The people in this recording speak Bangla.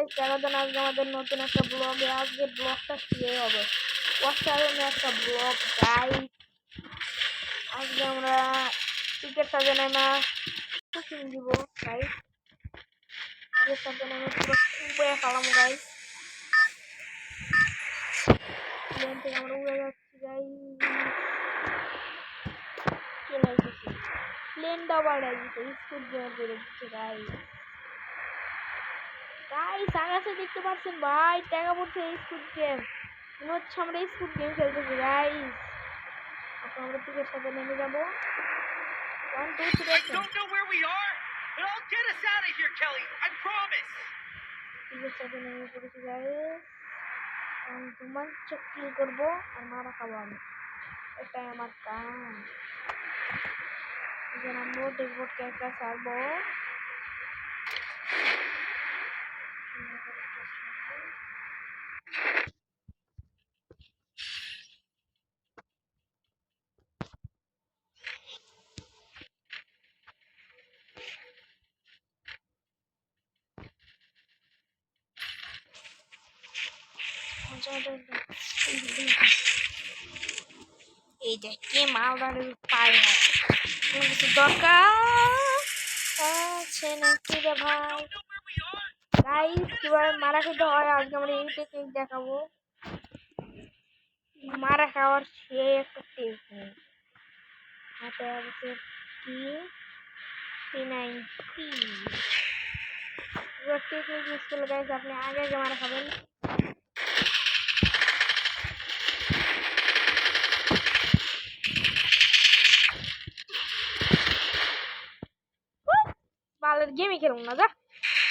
স্বাগতম আজকে আমাদের নতুন একটা ব্লগে। আজকে ব্লগটা শুরু হবে অসাধারণ একটা ব্লগ গাইস। আজকে আমরা টিকিট সাজানো না কুকিং দিব গাইস। টিকিট সাজানো পুরো উড়ে ফেলাম গাইস। প্লেন থেকে আমরা উড়ে যাচ্ছি গাইস। চলে এসেছি প্লেনটা বাড়াই দিচ্ছে স্কুল গেমে বেড়ে দিচ্ছে গাইস। গাইস আকাশে দেখতে পাচ্ছেন ভাই টাকা পড়ছে স্কুল গেম। মনে হচ্ছে আমরা স্কুল গেম খেলতেছি গাইস। এখন আমরা টিকেট সাথে নেমে যাবো। 1 2 3 I don't know where we are, but I'll get us out of here, Kelly. I promise. Ticket সাথে নেমে পড়েছি গাইস। এখন তোমার চক্কি করবো আর মারা খাবো আমি। এটাই আমার কাম। এখন আমরা ডেকবোর্ড ক্যারেক্টার ছাড়বো। এই যে কে মালদারে পায় না কিছু দরকার আছে নাকি রে ভাই। গাইস কিভাবে মারা খেতে হয় আজকে আমরা এই টেকনিক দেখাবো। মারা খাওয়ার সে একটা টেকনিক হাতে আছে কি P90 টেকনিক ইউজ করলে গাইস আপনি আগে আগে মারা খাবেন। বালের গেমই খেলুন না যা।